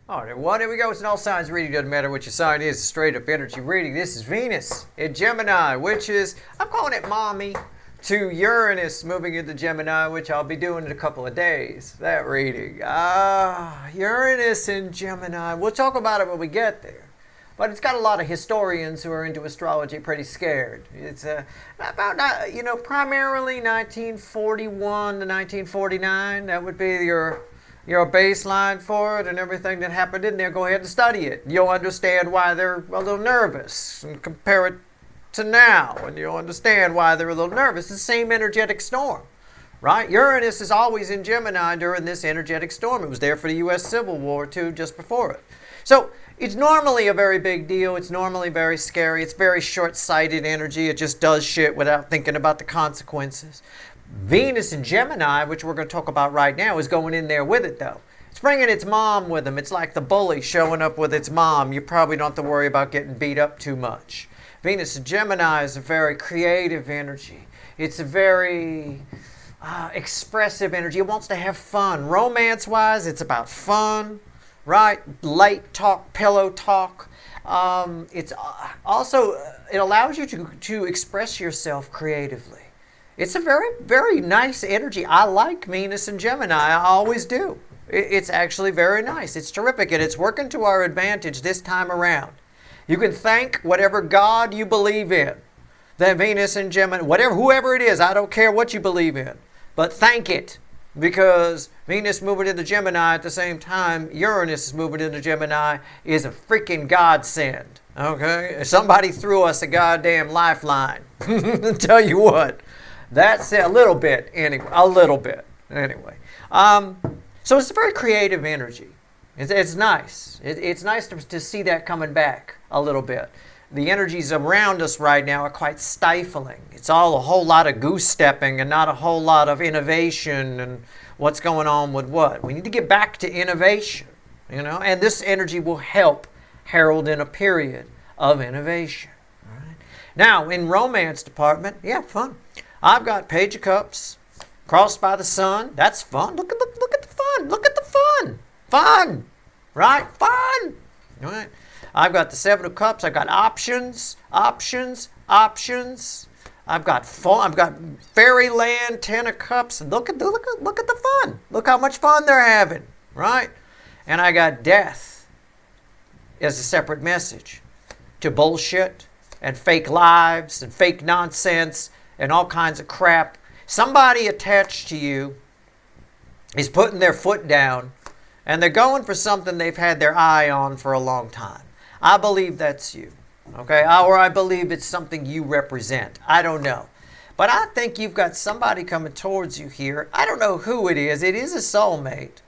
All right, well, here we go. It's an all signs reading. Doesn't matter what your sign is. It's a straight up energy reading. This is Venus in Gemini, which is, I'm calling it mommy, to Uranus moving into Gemini, which I'll be doing in a couple of days. That reading. Uranus in Gemini. We'll talk about it when we get there. But it's got a lot of historians who are into astrology pretty scared. It's about, primarily 1941 to 1949. That would be your baseline for it, and everything that happened in there. Go ahead and study it. You'll understand why they're a little nervous, and compare it to now, and you'll understand why they're a little nervous. It's the same energetic storm, right? Uranus is always in Gemini during this energetic storm. It was there for the U.S. Civil War, too, just before it. So it's normally a very big deal. It's normally very scary. It's very short-sighted energy. It just does shit without thinking about the consequences. Venus in Gemini, which we're going to talk about right now, is going in there with it, though. It's bringing its mom with him. It's like the bully showing up with its mom. You probably don't have to worry about getting beat up too much. Venus in Gemini is a very creative energy. It's a very expressive energy. It wants to have fun. Romance-wise, it's about fun, right? Light talk, pillow talk. It's also, it allows you to express yourself creatively. It's a very, very nice energy. I like Venus and Gemini. I always do. It's actually very nice. It's terrific, and it's working to our advantage this time around. You can thank whatever God you believe in. That Venus and Gemini, whoever it is, I don't care what you believe in. But thank it. Because Venus moving into Gemini at the same time, Uranus is moving into Gemini, is a freaking godsend. Okay? Somebody threw us a goddamn lifeline. I'll tell you what. That's a little bit, anyway. A little bit, anyway. So it's a very creative energy. It's nice. It's nice to see that coming back a little bit. The energies around us right now are quite stifling. It's all a whole lot of goose stepping and not a whole lot of innovation and what's going on with what. We need to get back to innovation, and this energy will help herald in a period of innovation. All right? Now, in romance department, fun. I've got Page of Cups, crossed by the sun. That's fun. Look at the fun. Look at the fun. Fun. Right? Fun. All right. I've got the Seven of Cups. I've got options. I've got fun. I've got Fairyland, Ten of Cups. Look at the fun. Look how much fun they're having. Right? And I got death as a separate message to bullshit and fake lives and fake nonsense and all kinds of crap. Somebody attached to you is putting their foot down, and they're going for something they've had their eye on for a long time. I believe that's you, okay? Or I believe it's something you represent. I don't know. But I think you've got somebody coming towards you here. I don't know who it is. It is a soulmate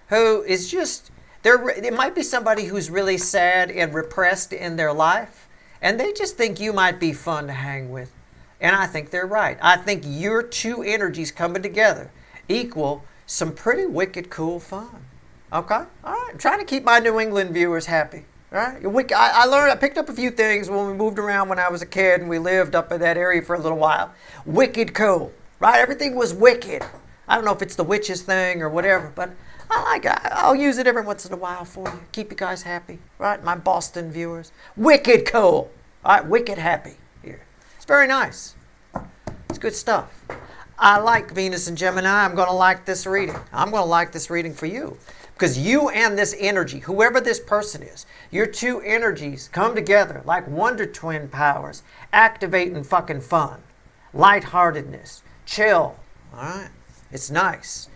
who is just, it might be somebody who's really sad and repressed in their life, and they just think you might be fun to hang with. And I think they're right. I think your two energies coming together equal some pretty wicked cool fun. Okay? All right. I'm trying to keep my New England viewers happy. All right? I picked up a few things when we moved around when I was a kid and we lived up in that area for a little while. Wicked cool. Right? Everything was wicked. I don't know if it's the witches thing or whatever, but I like it. I'll use it every once in a while for you. Keep you guys happy. Right? My Boston viewers. Wicked cool. All right? Wicked happy here. It's very nice. It's good stuff. I like Venus and Gemini. I'm going to like this reading. I'm going to like this reading for you. Because you and this energy, whoever this person is, your two energies come together like Wonder Twin powers, activating fucking fun, lightheartedness, chill. All right? It's nice.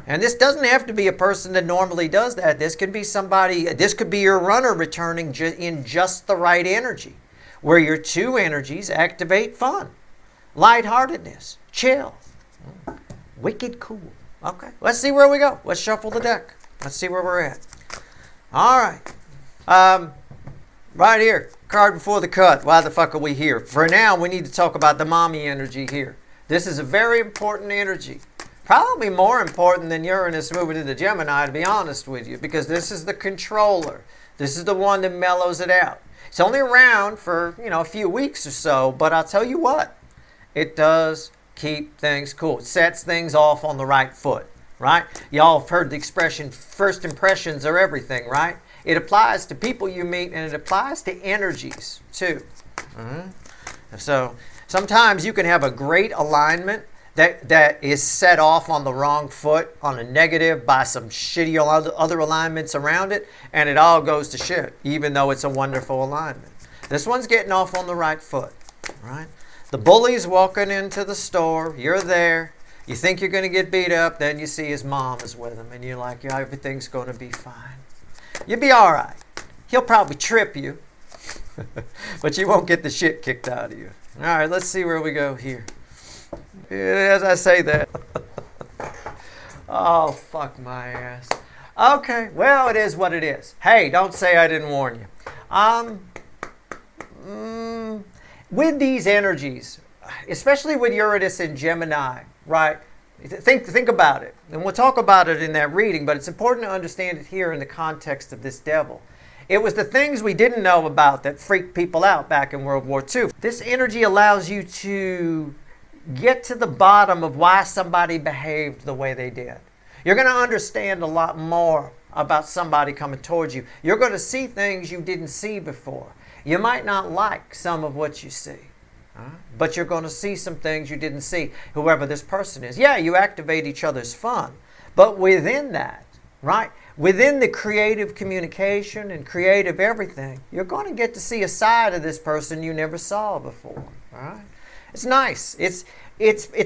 And this doesn't have to be a person that normally does that. This could be somebody, this could be your runner returning in just the right energy, where your two energies activate fun, lightheartedness, chill, wicked cool. Okay, let's see where we go. Let's shuffle the deck. Let's see where we're at. All right. Right here, card before the cut. Why the fuck are we here? For now, we need to talk about the mommy energy here. This is a very important energy. Probably more important than Uranus moving into Gemini, to be honest with you, because this is the controller. This is the one that mellows it out. It's only around for, a few weeks or so, but I'll tell you what. It does keep things cool. It sets things off on the right foot, right? Y'all have heard the expression, first impressions are everything, right? It applies to people you meet, and it applies to energies too. So sometimes you can have a great alignment that is set off on the wrong foot, on a negative, by some shitty other alignments around it, and it all goes to shit, even though it's a wonderful alignment. This one's getting off on the right foot, right? The bully's walking into the store, you're there, you think you're going to get beat up, then you see his mom is with him, and you're like, yeah, everything's going to be fine. You'll be all right. He'll probably trip you, but you won't get the shit kicked out of you. All right, let's see where we go here. As I say that. Oh, fuck my ass. Okay, well, it is what it is. Hey, don't say I didn't warn you. With these energies, especially with Uranus and Gemini, right? Think about it. And we'll talk about it in that reading, but it's important to understand it here in the context of this devil. It was the things we didn't know about that freaked people out back in World War II. This energy allows you to get to the bottom of why somebody behaved the way they did. You're going to understand a lot more about somebody coming towards you. You're going to see things you didn't see before. You might not like some of what you see, but you're going to see some things you didn't see, whoever this person is. Yeah, you activate each other's fun, but within that, right, within the creative communication and creative everything, you're going to get to see a side of this person you never saw before, right? It's nice. It's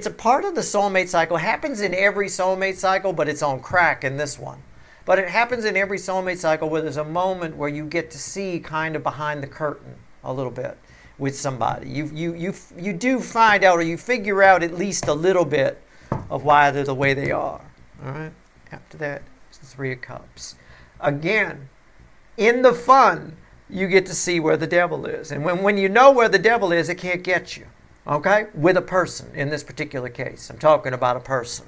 a part of the soulmate cycle. It happens in every soulmate cycle, but it's on crack in this one. But it happens in every soulmate cycle where there's a moment where you get to see kind of behind the curtain a little bit with somebody. You do find out, or you figure out at least a little bit of why they're the way they are. All right. After that, it's the Three of Cups. Again, in the fun, you get to see where the devil is, and when you know where the devil is, it can't get you. Okay? With a person, in this particular case. I'm talking about a person.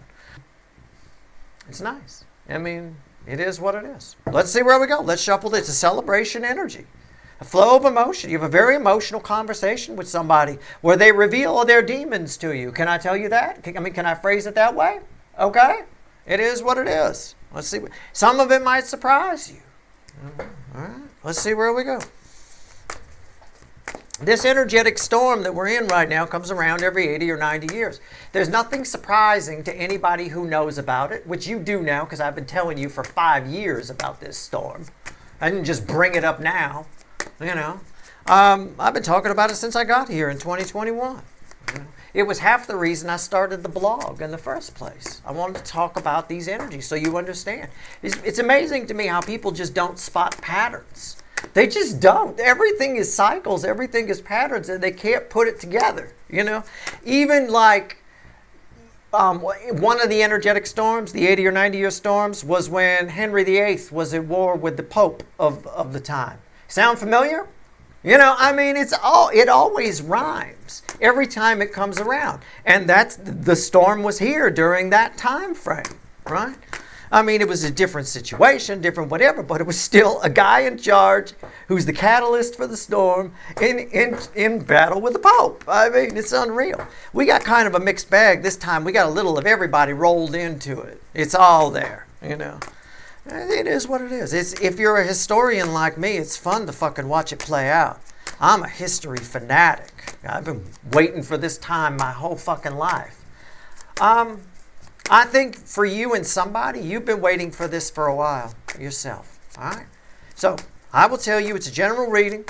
It's nice. I mean, it is what it is. Let's see where we go. Let's shuffle this. It's a celebration energy. A flow of emotion. You have a very emotional conversation with somebody where they reveal their demons to you. Can I tell you that? Can I phrase it that way? Okay? It is what it is. Let's see. Some of it might surprise you. All right. Let's see where we go. This energetic storm that we're in right now comes around every 80 or 90 years. There's nothing surprising to anybody who knows about it, which you do now because I've been telling you for 5 years about this storm. I didn't just bring it up now, you know. I've been talking about it since I got here in 2021. It was half the reason I started the blog in the first place. I wanted to talk about these energies so you understand. It's amazing to me how people just don't spot patterns. They just don't. Everything is cycles. Everything is patterns, and they can't put it together, you know. Even like one of the energetic storms, the 80 or 90-year storms, was when Henry VIII was at war with the Pope of the time. Sound familiar? You know, I mean, it always rhymes every time it comes around. And the storm was here during that time frame, right? I mean, it was a different situation, different whatever, but it was still a guy in charge who's the catalyst for the storm in battle with the Pope. I mean, it's unreal. We got kind of a mixed bag this time. We got a little of everybody rolled into it. It's all there, you know. It is what it is. If you're a historian like me, it's fun to fucking watch it play out. I'm a history fanatic. I've been waiting for this time my whole fucking life. I think for you and somebody, you've been waiting for this for a while yourself. All right? So I will tell you it's a general reading,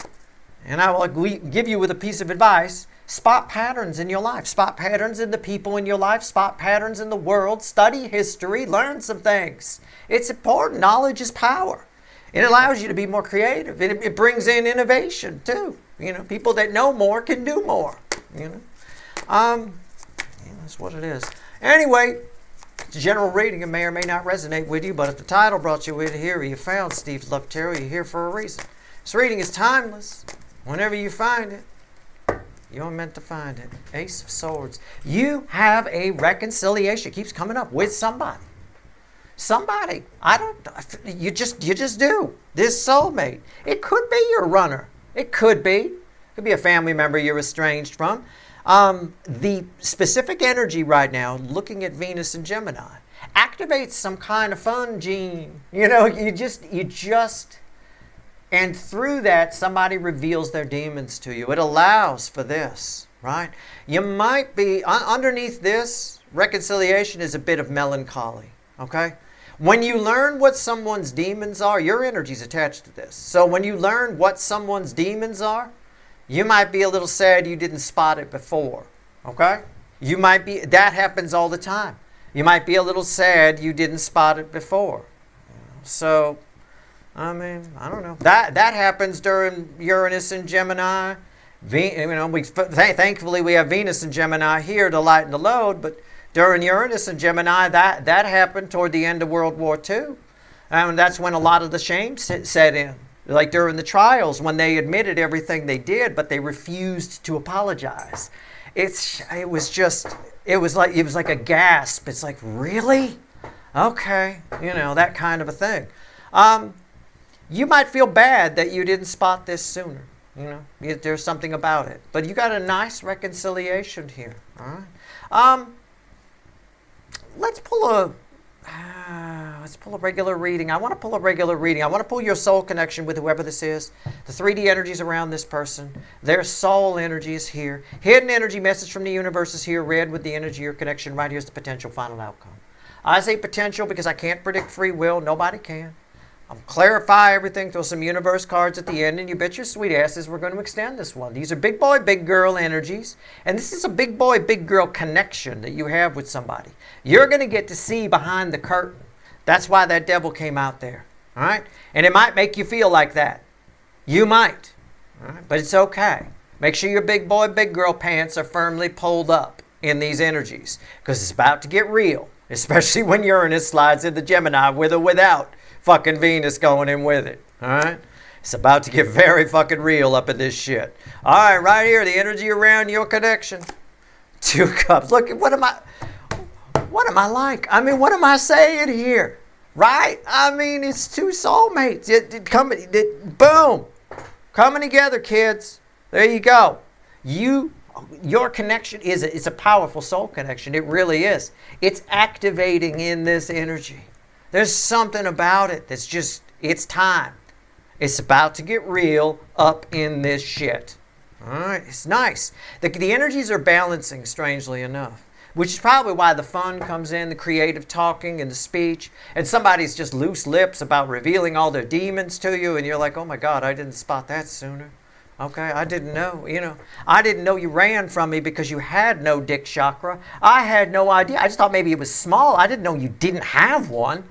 and I will give you with a piece of advice. Spot patterns in your life. Spot patterns in the people in your life. Spot patterns in the world. Study history. Learn some things. It's important. Knowledge is power. It allows you to be more creative. It brings in innovation too. You know, people that know more can do more. You know, that's what it is. Anyway. It's a general reading. It may or may not resonate with you, but if the title brought you in here, or you found Steve's Love Tarot, you're here for a reason. This reading is timeless. Whenever you find it, you're meant to find it. Ace of Swords. You have a reconciliation. It keeps coming up with somebody. Somebody. You just do. This soulmate. It could be your runner. It could be. It could be a family member you're estranged from. The specific energy right now, looking at Venus and Gemini, activates some kind of fun gene. You know, you just And through that, somebody reveals their demons to you. It allows for this, right? You might be, underneath this, reconciliation is a bit of melancholy, okay? When you learn what someone's demons are, your energy's attached to this. So when you learn what someone's demons are, you might be a little sad you didn't spot it before, okay? You might be, that happens all the time. You might be a little sad you didn't spot it before. So, I mean, I don't know. That happens during Uranus and Gemini. Thankfully we have Venus and Gemini here to lighten the load, but during Uranus and Gemini, that happened toward the end of World War II. And that's when a lot of the shame set in. Like during the trials, when they admitted everything they did, but they refused to apologize. It was like a gasp. It's like, really? Okay. That kind of a thing. You might feel bad that you didn't spot this sooner. There's something about it. But you got a nice reconciliation here. All right. Let's pull a regular reading. I want to pull a regular reading. I want to pull your soul connection with whoever this is. The 3D energies around this person. Their soul energy is here. Hidden energy message from the universe is here. Read with the energy or connection. Right here's the potential final outcome. I say potential because I can't predict free will. Nobody can. I'll clarify everything, throw some universe cards at the end, and you bet your sweet asses we're going to extend this one. These are big boy, big girl energies, and this is a big boy, big girl connection that you have with somebody. You're going to get to see behind the curtain. That's why that devil came out there, all right? And it might make you feel like that. You might, all right? But it's okay. Make sure your big boy, big girl pants are firmly pulled up in these energies, because it's about to get real, especially when Uranus slides into Gemini with or without fucking Venus going in with it. All right? It's about to get very fucking real up in this shit. All right, right here, the energy around your connection. 2 cups. Look, what am I like? I mean, what am I saying here? Right? I mean, it's 2 soulmates. Boom. Coming together, kids. There you go. Your connection it's a powerful soul connection. It really is. It's activating in this energy. There's something about it that's just, it's time. It's about to get real up in this shit. All right, it's nice. The energies are balancing, strangely enough, which is probably why the fun comes in, the creative talking and the speech, and somebody's just loose lips about revealing all their demons to you, and you're like, oh my God, I didn't spot that sooner. Okay, I didn't know, I didn't know you ran from me because you had no dick chakra. I had no idea. I just thought maybe it was small. I didn't know you didn't have one.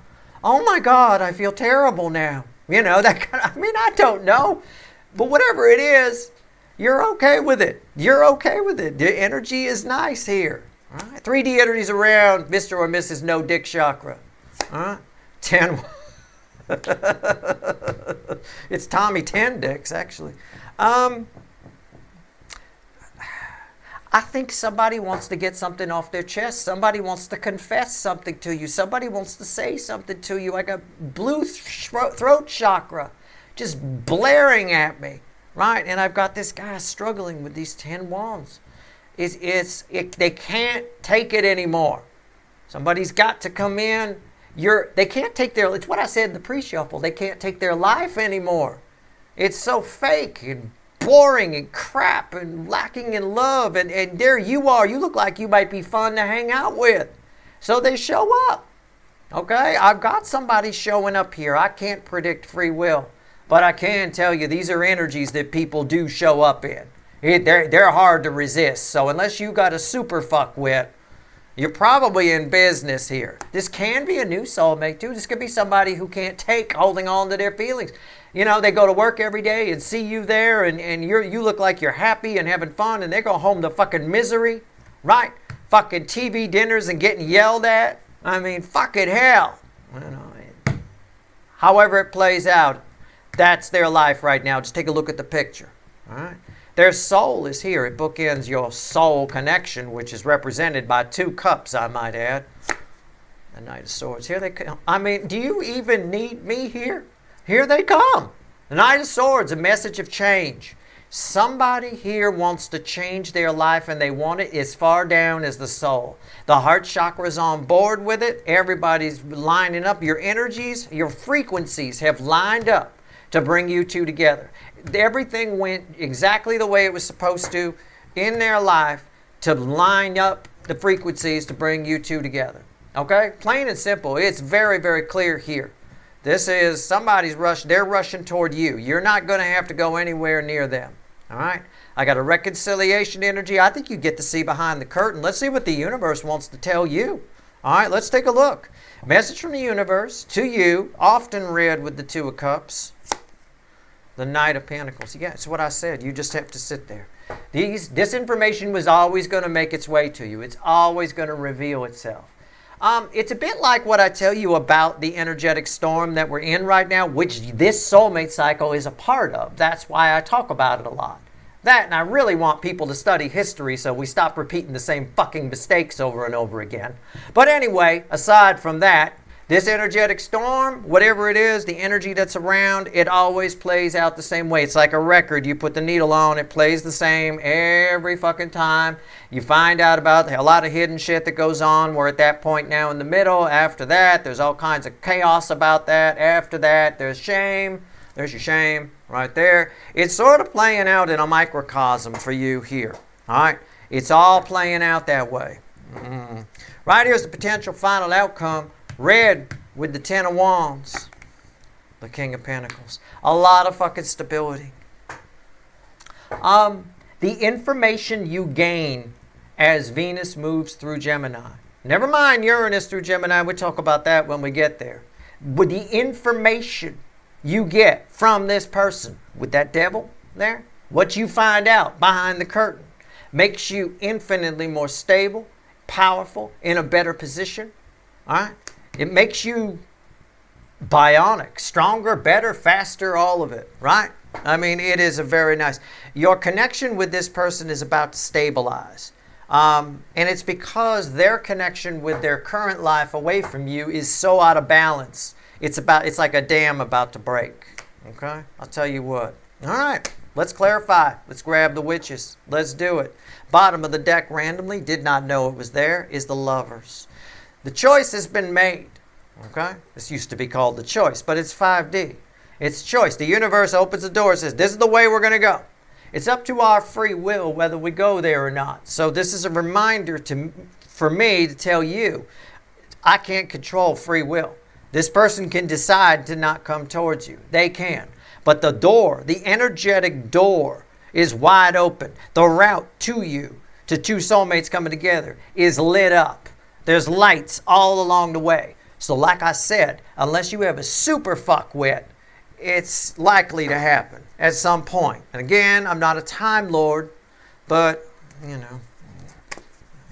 Oh my God, I feel terrible now. That kind of, I don't know. But whatever it is, you're okay with it. You're okay with it. The energy is nice here. All right? 3D energies around Mr. or Mrs. No Dick Chakra. All right? 10. It's Tommy 10 dicks, actually. I think somebody wants to get something off their chest. Somebody wants to confess something to you. Somebody wants to say something to you, like a blue throat chakra just blaring at me, right? And I've got this guy struggling with these 10 wands. They can't take it anymore. Somebody's got to come in. They can't take it's what I said in the pre-shuffle. They can't take their life anymore. It's so fake and boring and crap and lacking in love, and there you are. You look like you might be fun to hang out with. So they show up. Okay? I've got somebody showing up here. I can't predict free will, but I can tell you these are energies that people do show up in. They're hard to resist. So unless you got a super fuck with, you're probably in business here. This can be a new soulmate too. This could be somebody who can't take holding on to their feelings. They go to work every day and see you there, and you look like you're happy and having fun, and they go home to fucking misery, right? Fucking TV dinners and getting yelled at. I mean, fucking hell. However it plays out, that's their life right now. Just take a look at the picture, all right? Their soul is here. It bookends your soul connection, which is represented by 2 cups, I might add. The Knight of Swords. Here they come. I mean, do you even need me here? Here they come. The Knight of Swords, a message of change. Somebody here wants to change their life, and they want it as far down as the soul. The heart chakra is on board with it. Everybody's lining up. Your energies, your frequencies have lined up to bring you two together. Everything went exactly the way it was supposed to in their life to line up the frequencies to bring you two together. Okay? Plain and simple. It's very, very clear here. This is somebody's rush. They're rushing toward you. You're not going to have to go anywhere near them. All right? I got a reconciliation energy. I think you get to see behind the curtain. Let's see what the universe wants to tell you. All right, let's take a look. Message from the universe to you, often read with the Two of Cups. The Knight of Pentacles. Yeah, it's what I said. You just have to sit there. This information was always going to make its way to you. It's always going to reveal itself. It's a bit like what I tell you about the energetic storm that we're in right now, which this soulmate cycle is a part of. That's why I talk about it a lot. That, and I really want people to study history so we stop repeating the same fucking mistakes over and over again. But anyway, aside from that, this energetic storm, whatever it is, the energy that's around, it always plays out the same way. It's like a record. You put the needle on, it plays the same every fucking time. You find out about a lot of hidden shit that goes on. We're at that point now in the middle. After that, there's all kinds of chaos about that. After that, there's shame. There's your shame right there. It's sort of playing out in a microcosm for you here. All right? It's all playing out that way. Right here's the potential final outcome. Red with the Ten of Wands. The King of Pentacles. A lot of fucking stability. The information you gain as Venus moves through Gemini. Never mind Uranus through Gemini. We'll talk about that when we get there. But the information you get from this person with that devil there, what you find out behind the curtain, makes you infinitely more stable, powerful, in a better position. All right? It makes you bionic, stronger, better, faster, all of it, right? I mean, it is a very nice. Your connection with this person is about to stabilize. And it's because their connection with their current life away from you is so out of balance. It's like a dam about to break. Okay? I'll tell you what. All right. Let's clarify. Let's grab the witches. Let's do it. Bottom of the deck randomly, did not know it was there, is the Lovers. The choice has been made. Okay? This used to be called the choice, but it's 5D. It's choice. The universe opens the door and says, this is the way we're going to go. It's up to our free will whether we go there or not. So this is a reminder for me to tell you, I can't control free will. This person can decide to not come towards you. They can. But the door, the energetic door, is wide open. The route to you, to two soulmates coming together, is lit up. There's lights all along the way. So like I said, unless you have a super fuckwit, it's likely to happen at some point. And again, I'm not a Time Lord, but, you know,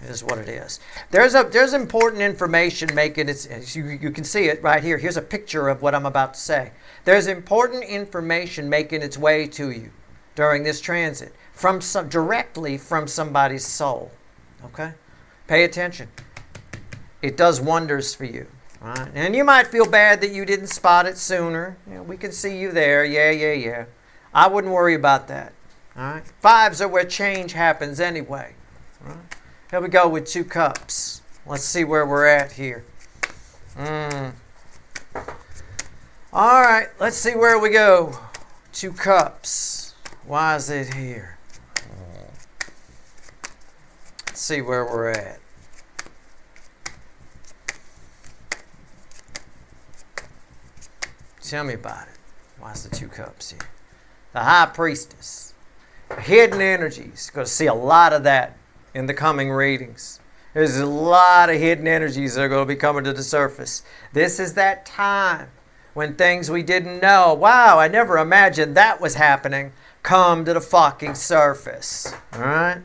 it is what it is. There's important information making it. You can see it right here. Here's a picture of what I'm about to say. There's important information making its way to you during this transit directly from somebody's soul. Okay? Pay attention. It does wonders for you. Right? And you might feel bad that you didn't spot it sooner. You know, we can see you there. Yeah. I wouldn't worry about that. All right? Fives are where change happens anyway. Right? Here we go with 2 cups. Let's see where we're at here. All right, let's see where we go. 2 cups. Why is it here? Let's see where we're at. Tell me about it. Why is the 2 cups here? The High Priestess. Hidden energies. Going to see a lot of that in the coming readings. There's a lot of hidden energies that are going to be coming to the surface. This is that time when things we didn't know, wow, I never imagined that was happening, come to the fucking surface. All right?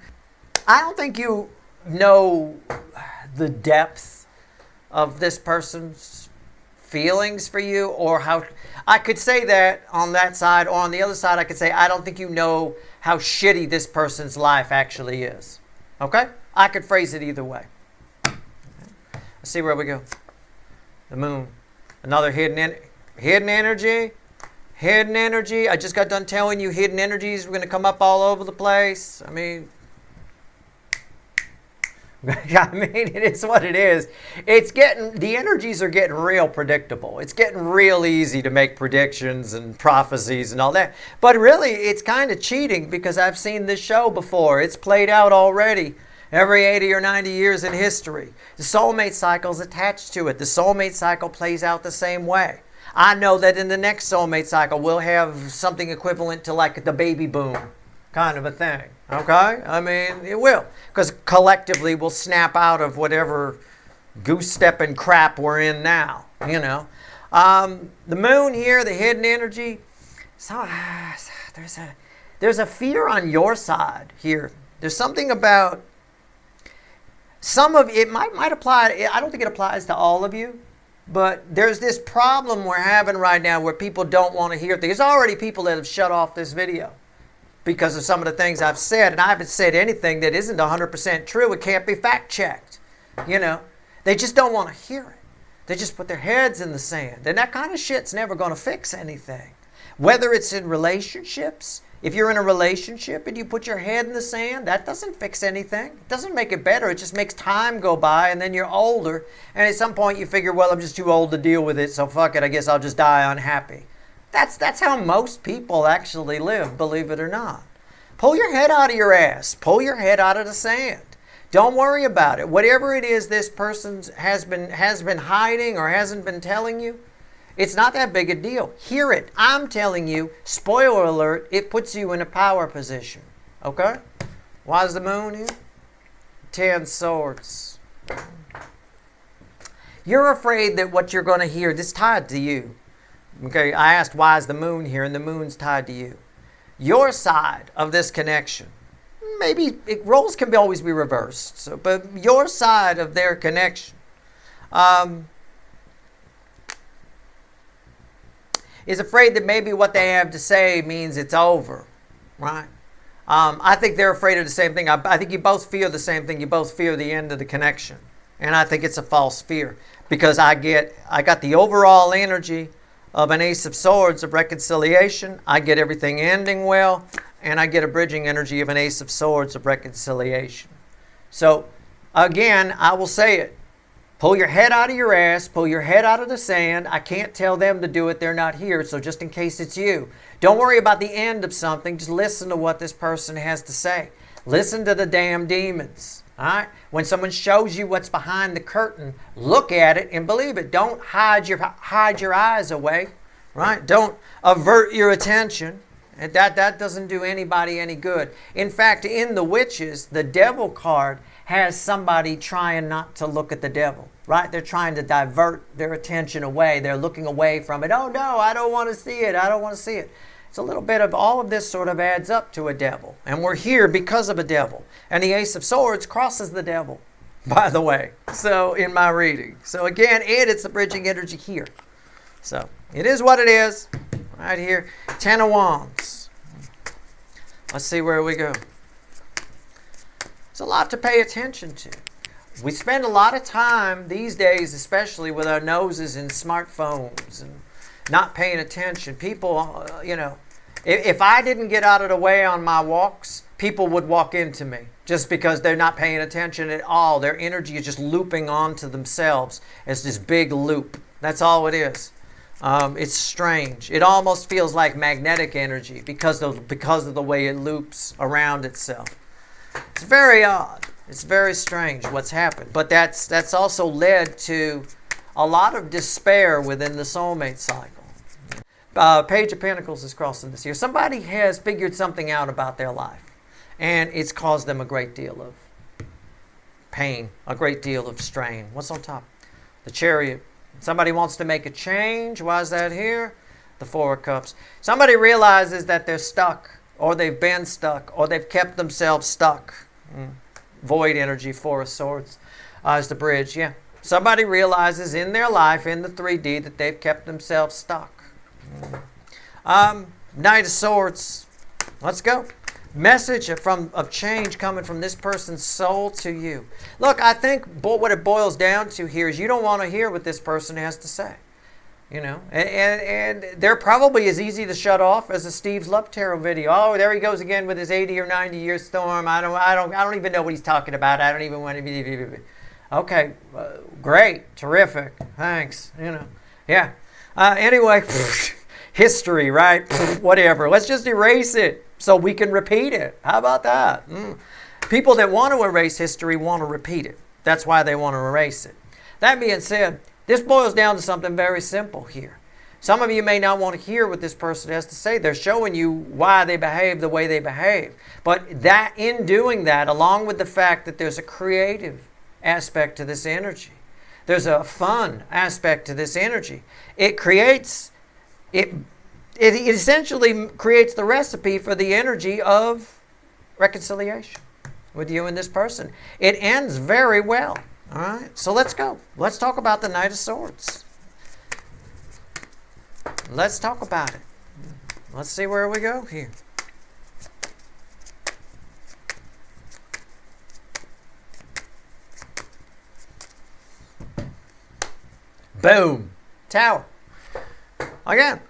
I don't think you know the depth of this person's feelings for you, or how I could say that on that side, or on the other side I could say I don't think you know how shitty this person's life actually is. Okay? I could phrase it either way. Okay. Let's see where we go. The Moon. Another hidden energy. Hidden energy. I just got done telling you hidden energies were going to come up all over the place. I mean, I mean, it is what it is. The energies are getting real predictable. It's getting real easy to make predictions and prophecies and all that. But really, it's kind of cheating because I've seen this show before. It's played out already every 80 or 90 years in history. The soulmate cycle is attached to it. The soulmate cycle plays out the same way. I know that in the next soulmate cycle, we'll have something equivalent to like the baby boom kind of a thing. Okay? I mean, it will. Because collectively we'll snap out of whatever goose-stepping crap we're in now, you know. The moon here, the hidden energy, so there's a fear on your side here. There's something about some of it might apply. I don't think it applies to all of you, but there's this problem we're having right now where people don't want to hear things. There's already people that have shut off this video because of some of the things I've said, and I haven't said anything that isn't 100% true. It can't be fact-checked, you know. They just don't want to hear it. They just put their heads in the sand, and that kind of shit's never going to fix anything. Whether it's in relationships, if you're in a relationship and you put your head in the sand, that doesn't fix anything. It doesn't make it better. It just makes time go by, and then you're older, and at some point you figure, well, I'm just too old to deal with it, so fuck it, I guess I'll just die unhappy. That's how most people actually live, believe it or not. Pull your head out of your ass. Pull your head out of the sand. Don't worry about it. Whatever it is this person has been hiding or hasn't been telling you, it's not that big a deal. Hear it. I'm telling you, spoiler alert, it puts you in a power position. Okay? Why is the moon here? 10 swords. You're afraid that what you're going to hear, this is tied to you. Okay, I asked why is the moon here, and the moon's tied to you. Your side of this connection, maybe roles can always be reversed, but your side of their connection is afraid that maybe what they have to say means it's over, right? I think they're afraid of the same thing. I think you both fear the same thing. You both fear the end of the connection, and I think it's a false fear because I got the overall energy of an Ace of Swords of reconciliation. I get everything ending well, and I get a bridging energy of an Ace of Swords of reconciliation. So, again, I will say it. Pull your head out of your ass. Pull your head out of the sand. I can't tell them to do it. They're not here. So just in case it's you, don't worry about the end of something. Just listen to what this person has to say. Listen to the damn demons. All right? When someone shows you what's behind the curtain, look at it and believe it. Don't hide your eyes away, right? Don't avert your attention. And that doesn't do anybody any good. In fact, in the witches, the devil card has somebody trying not to look at the devil, right? They're trying to divert their attention away. They're looking away from it. Oh, no, I don't want to see it. I don't want to see it. It's a little bit of all of this sort of adds up to a devil. And we're here because of a devil. And the Ace of Swords crosses the devil, by the way. So in my reading. So again, it's the bridging energy here. So it is what it is. Right here. 10 of Wands. Let's see where we go. It's a lot to pay attention to. We spend a lot of time these days, especially with our noses in smartphones and not paying attention. People, if I didn't get out of the way on my walks, people would walk into me just because they're not paying attention at all. Their energy is just looping onto themselves as this big loop. That's all it is. It's strange. It almost feels like magnetic energy because of the way it loops around itself. It's very odd. It's very strange what's happened. But that's also led to a lot of despair within the soulmate cycle. Page of Pentacles is crossing this here. Somebody has figured something out about their life, and it's caused them a great deal of pain, a great deal of strain. What's on top? The Chariot. Somebody wants to make a change. Why is that here? The Four of Cups. Somebody realizes that they're stuck, or they've been stuck, or they've kept themselves stuck. Void energy, Four of Swords is the bridge. Yeah. Somebody realizes in their life, in the 3D, that they've kept themselves stuck. Knight of Swords. Let's go. Message of change coming from this person's soul to you. Look, I think what it boils down to here is you don't want to hear what this person has to say. You know, and they're probably as easy to shut off as a Steve's Love Tarot video. Oh, there he goes again with his 80 or 90 year storm. I don't even know what he's talking about. I don't even want to be. Okay, great, terrific, thanks. You know, yeah. Anyway, history, right? Whatever. Let's just erase it so we can repeat it. How about that? People that want to erase history want to repeat it. That's why they want to erase it. That being said, this boils down to something very simple here. Some of you may not want to hear what this person has to say. They're showing you why they behave the way they behave. But that, in doing that, along with the fact that there's a creative aspect to this energy, there's a fun aspect to this energy, it essentially creates the recipe for the energy of reconciliation with you and this person. It ends very well. All right, so let's go. Let's talk about the Knight of Swords. Let's talk about it. Let's see where we go here. Boom. Tower. Again,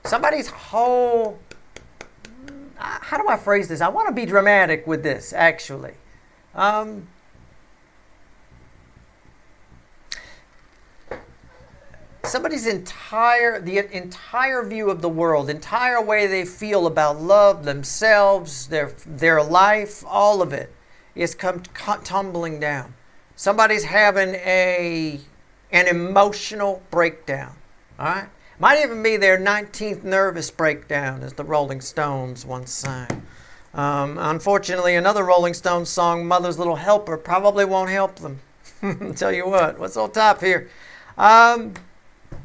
somebody's whole... How do I phrase this? I want to be dramatic with this, actually. Somebody's entire view of the world, entire way they feel about love, themselves, their life, all of it is come tumbling down. Somebody's having an emotional breakdown. All right, might even be their 19th nervous breakdown, as the Rolling Stones once sang. Unfortunately, another Rolling Stones song, "Mother's Little Helper," probably won't help them. I'll tell you what. What's on top here?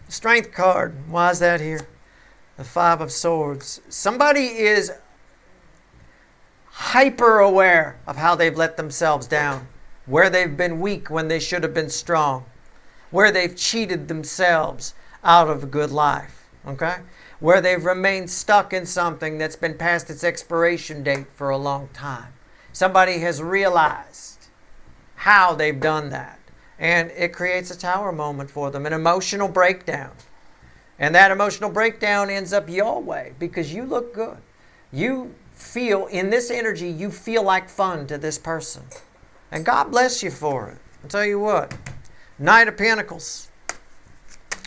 Strength card. Why is that here? The Five of Swords. Somebody is hyper aware of how they've let themselves down, where they've been weak when they should have been strong, where they've cheated themselves out of a good life, okay? Where they've remained stuck in something that's been past its expiration date for a long time. Somebody has realized how they've done that. And it creates a tower moment for them, an emotional breakdown. And that emotional breakdown ends up your way because you look good. You feel, in this energy, you feel like fun to this person. And God bless you for it. I'll tell you what. Knight of Pentacles.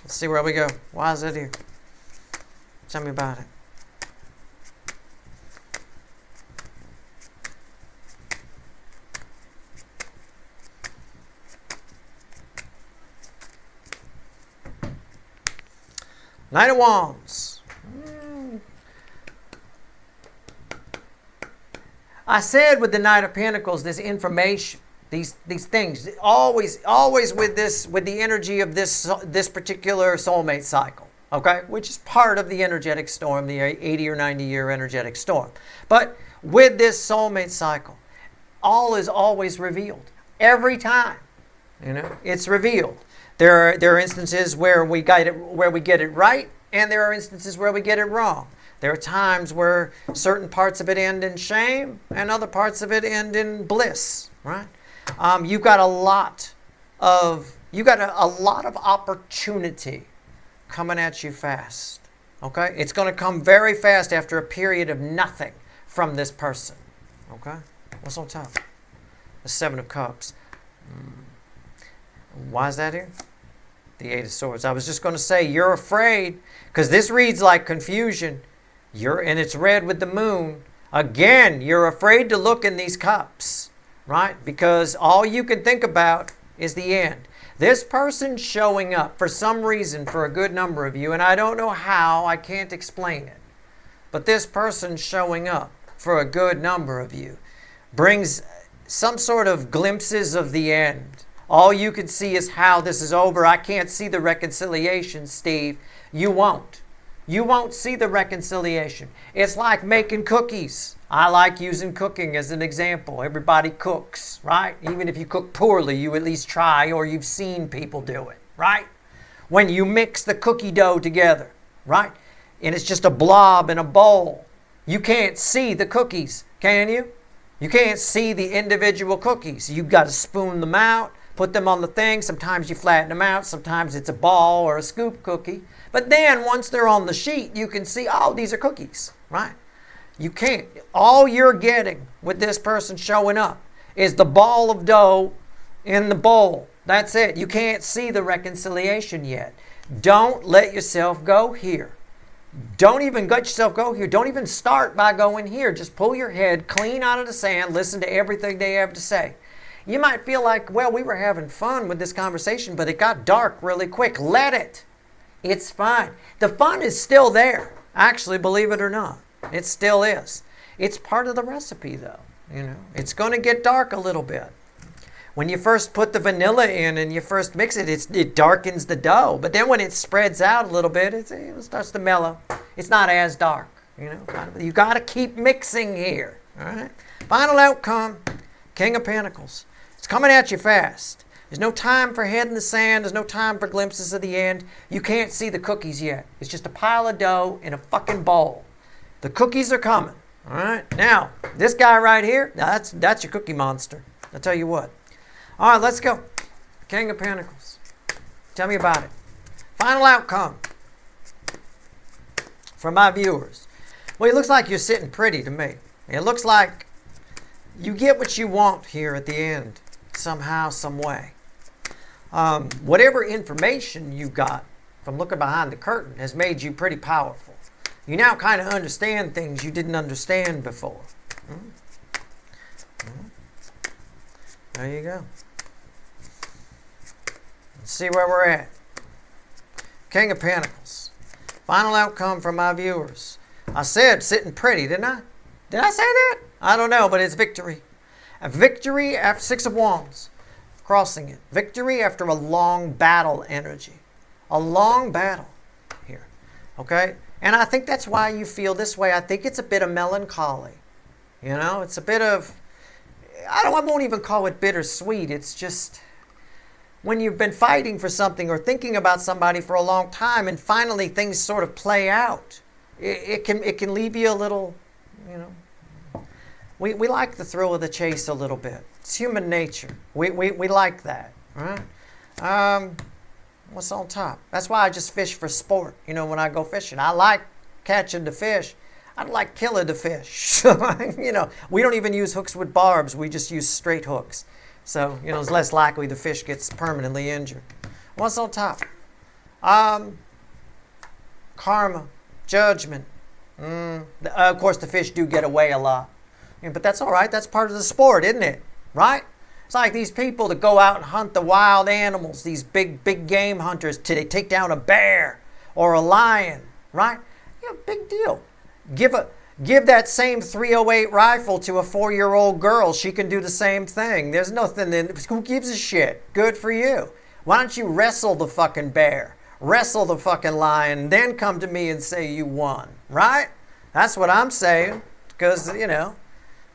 Let's see where we go. Why is that here? Tell me about it. Knight of Wands. I said with the Knight of Pentacles, this information, these things, always with the energy of this particular soulmate cycle, okay, which is part of the energetic storm, the 80 or 90 year energetic storm. But with this soulmate cycle, all is always revealed every time. You know, it's revealed. There are instances where we get it right, and there are instances where we get it wrong. There are times where certain parts of it end in shame, and other parts of it end in bliss. Right? You've got a lot of opportunity coming at you fast. Okay, it's going to come very fast after a period of nothing from this person. Okay, what's on top? The Seven of Cups. Why is that here? The Eight of Swords. I was just going to say, you're afraid, because this reads like confusion. And it's red with the moon. Again, you're afraid to look in these cups, right? Because all you can think about is the end. This person showing up for some reason for a good number of you, and I don't know how, I can't explain it. But this person showing up for a good number of you brings some sort of glimpses of the end. All you can see is how this is over. I can't see the reconciliation, Steve. You won't. You won't see the reconciliation. It's like making cookies. I like using cooking as an example. Everybody cooks, right? Even if you cook poorly, you at least try, or you've seen people do it, right? When you mix the cookie dough together, right? And it's just a blob in a bowl. You can't see the cookies, can you? You can't see the individual cookies. You've got to spoon them out, put them on the thing. Sometimes you flatten them out. Sometimes it's a ball or a scoop cookie. But then once they're on the sheet, you can see, oh, these are cookies, right? You can't. All you're getting with this person showing up is the ball of dough in the bowl. That's it. You can't see the reconciliation yet. Don't let yourself go here. Don't even let yourself go here. Don't even start by going here. Just pull your head clean out of the sand. Listen to everything they have to say. You might feel like, well, we were having fun with this conversation, but it got dark really quick. Let it. It's fine. The fun is still there. Actually, believe it or not, it still is. It's part of the recipe, though. You know, it's going to get dark a little bit. When you first put the vanilla in and you first mix it, it darkens the dough. But then when it spreads out a little bit, it starts to mellow. It's not as dark. You know, you got to keep mixing here. All right. Final outcome, King of Pentacles. It's coming at you fast. There's no time for head in the sand. There's no time for glimpses of the end. You can't see the cookies yet. It's just a pile of dough in a fucking bowl. The cookies are coming. All right. Now, this guy right here, that's your cookie monster. I'll tell you what. All right, let's go. King of Pentacles. Tell me about it. Final outcome for my viewers. Well, it looks like you're sitting pretty to me. It looks like you get what you want here at the end, somehow, some way. Whatever information you got from looking behind the curtain has made you pretty powerful. You now kind of understand things you didn't understand before. There you go. Let's see where we're at. King of Pentacles. Final outcome for my viewers. I said sitting pretty, didn't I? Did I say that? I don't know, but it's victory. A victory after Six of Wands. Crossing it. Victory after a long battle energy. A long battle here. Okay? And I think that's why you feel this way. I think it's a bit of melancholy. You know, it's a bit of... I won't even call it bittersweet. It's just when you've been fighting for something or thinking about somebody for a long time and finally things sort of play out, it can leave you a little, you know. We like the thrill of the chase a little bit. It's human nature. We like that, right? What's on top? That's why I just fish for sport. You know, when I go fishing, I like catching the fish. I like killing the fish. You know, we don't even use hooks with barbs. We just use straight hooks. So, you know, it's less likely the fish gets permanently injured. What's on top? Karma, judgment. Of course, the fish do get away a lot. Yeah, but that's all right. That's part of the sport, isn't it? Right? It's like these people that go out and hunt the wild animals, these big game hunters, till they take down a bear or a lion, right? Yeah, big deal. Give that same .308 rifle to a 4-year-old girl. She can do the same thing. There's nothing in... Who gives a shit? Good for you. Why don't you wrestle the fucking bear? Wrestle the fucking lion, then come to me and say you won, right? That's what I'm saying. Because, you know,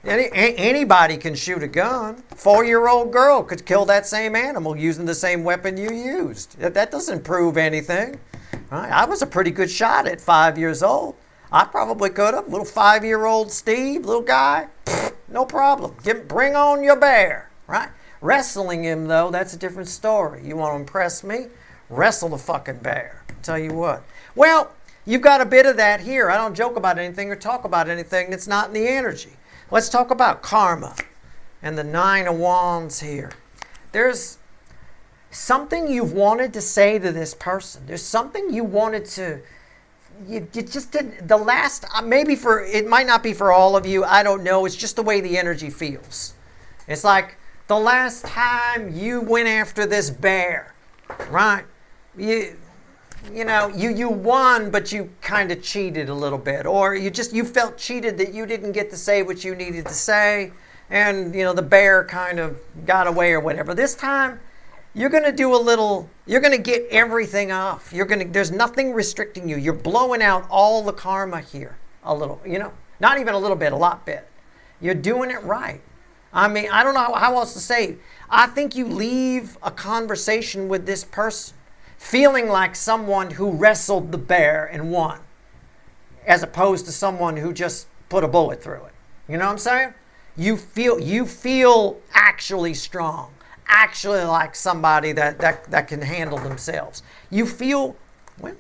anybody can shoot a gun. 4-year-old girl could kill that same animal using the same weapon you used. That doesn't prove anything. Right? I was a pretty good shot at 5 years old. I probably could have. Little 5-year-old Steve, little guy, no problem. Bring on your bear, right? Wrestling him, though, that's a different story. You want to impress me? Wrestle the fucking bear. I'll tell you what. Well, you've got a bit of that here. I don't joke about anything or talk about anything that's not in the energy. Let's talk about karma and the 9 of Wands here. There's something you've wanted to say to this person. There's something you wanted to... You just did the last, maybe it might not be for all of you. I don't know. It's just the way the energy feels. It's like the last time you went after this bear, right? You know, you won, but you kind of cheated a little bit, or you felt cheated that you didn't get to say what you needed to say, and you know the bear kind of got away or whatever. This time, you're going to do a little, you're going to get everything off. There's nothing restricting you. You're blowing out all the karma here a little, you know, not even a little bit, a lot bit. You're doing it right. I mean, I don't know how else to say it. I think you leave a conversation with this person feeling like someone who wrestled the bear and won, as opposed to someone who just put a bullet through it. You know what I'm saying? You feel actually strong, actually like somebody that can handle themselves. You feel, well,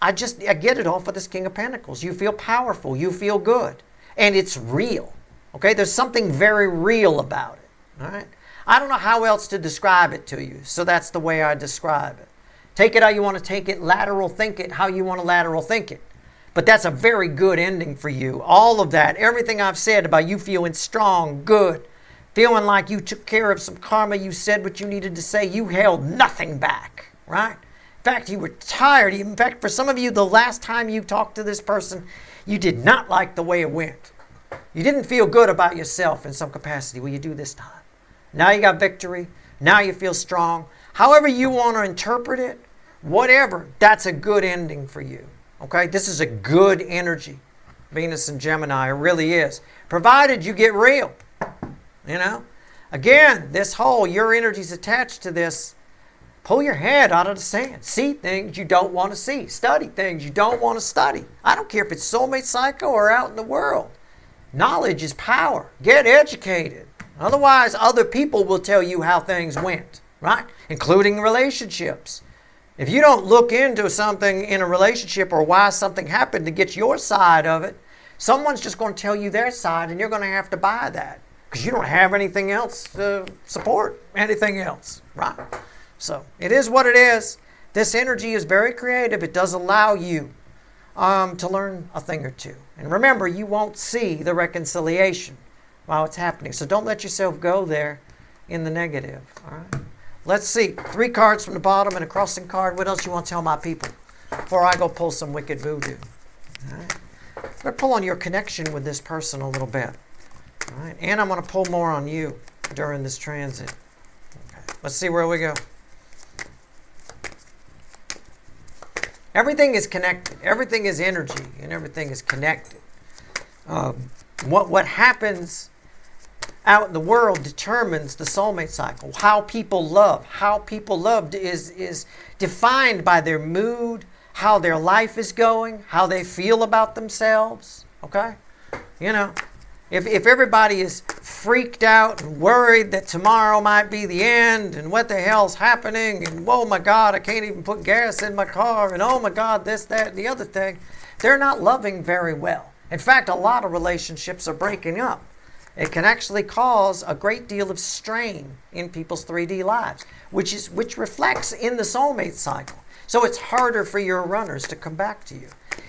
I get it off of this King of Pentacles. You feel powerful. You feel good. And it's real. Okay? There's something very real about it. All right? I don't know how else to describe it to you. So that's the way I describe it. Take it how you want to take it. Lateral think it how you want to lateral think it. But that's a very good ending for you. All of that, everything I've said about you feeling strong, good, feeling like you took care of some karma, you said what you needed to say, you held nothing back, right? In fact, you were tired. In fact, for some of you, the last time you talked to this person, you did not like the way it went. You didn't feel good about yourself in some capacity. Well, you do this time. Now you got victory. Now you feel strong. However you want to interpret it, whatever, that's a good ending for you. Okay? This is a good energy. Venus and Gemini, it really is. Provided you get real. You know? Again, this whole, your energy's attached to this. Pull your head out of the sand. See things you don't want to see. Study things you don't want to study. I don't care if it's soulmate psycho or out in the world. Knowledge is power. Get educated. Otherwise, other people will tell you how things went, right? Including relationships. If you don't look into something in a relationship or why something happened to get your side of it, someone's just going to tell you their side and you're going to have to buy that because you don't have anything else to support anything else, right? So it is what it is. This energy is very creative. It does allow you to learn a thing or two. And remember, you won't see the reconciliation while it's happening. So don't let yourself go there in the negative. All right. Let's see. 3 cards from the bottom and a crossing card. What else you want to tell my people before I go pull some wicked voodoo? All right. I'm going to pull on your connection with this person a little bit. All right. And I'm going to pull more on you during this transit. Okay. Let's see where we go. Everything is connected. Everything is energy, and everything is connected. What happens out in the world determines the soulmate cycle. How people love. How people loved is defined by their mood, how their life is going, how they feel about themselves. Okay? You know, if everybody is freaked out and worried that tomorrow might be the end and what the hell's happening and oh my God, I can't even put gas in my car and oh my God, this, that, and the other thing, they're not loving very well. In fact, a lot of relationships are breaking up. It can actually cause a great deal of strain in people's 3D lives, which reflects in the soulmate cycle. So it's harder for your runners to come back to you.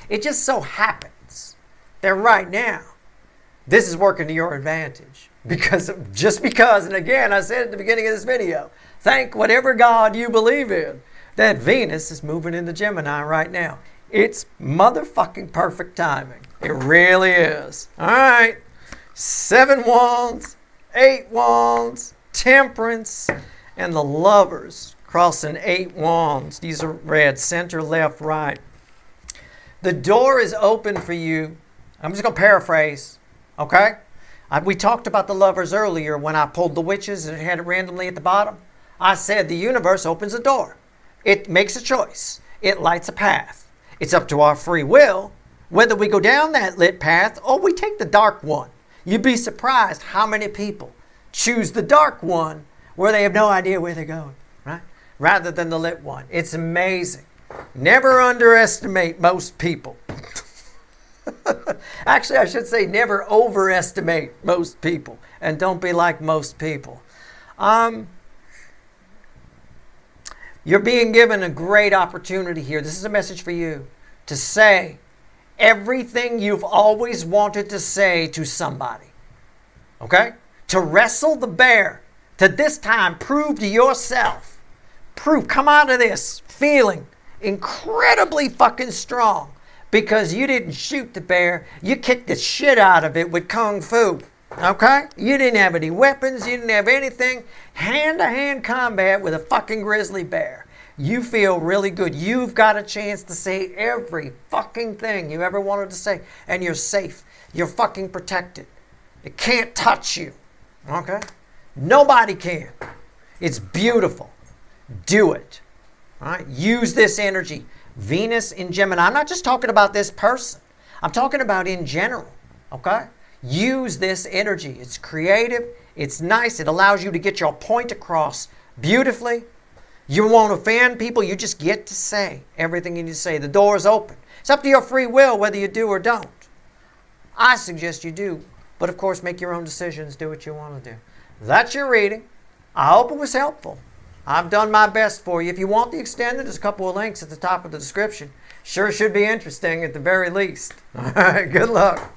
It just so happens that right now, this is working to your advantage. Because, and again, I said at the beginning of this video, thank whatever God you believe in, that Venus is moving into Gemini right now. It's motherfucking perfect timing. It really is. All right. 7 wands, 8 wands, temperance, and the lovers crossing 8 wands. These are red, center, left, right. The door is open for you. I'm just going to paraphrase, okay? We talked about the lovers earlier when I pulled the witches and had it randomly at the bottom. I said the universe opens a door. It makes a choice. It lights a path. It's up to our free will whether we go down that lit path or we take the dark one. You'd be surprised how many people choose the dark one where they have no idea where they're going, right? Rather than the lit one. It's amazing. Never underestimate most people. Actually, I should say never overestimate most people. And don't be like most people. You're being given a great opportunity here. This is a message for you to say everything you've always wanted to say to somebody. Okay? To wrestle the bear. To this time prove to yourself. Come out of this feeling incredibly fucking strong. Because you didn't shoot the bear. You kicked the shit out of it with kung fu. Okay? You didn't have any weapons. You didn't have anything. Hand-to-hand combat with a fucking grizzly bear. You feel really good. You've got a chance to say every fucking thing you ever wanted to say. And you're safe. You're fucking protected. It can't touch you. Okay? Nobody can. It's beautiful. Do it. All right? Use this energy. Venus in Gemini. I'm not just talking about this person. I'm talking about in general. Okay? Use this energy. It's creative. It's nice. It allows you to get your point across beautifully. You won't offend people. You just get to say everything you need to say. The door is open. It's up to your free will whether you do or don't. I suggest you do. But of course, make your own decisions. Do what you want to do. That's your reading. I hope it was helpful. I've done my best for you. If you want the extended, there's a couple of links at the top of the description. Sure should be interesting at the very least. All right, good luck.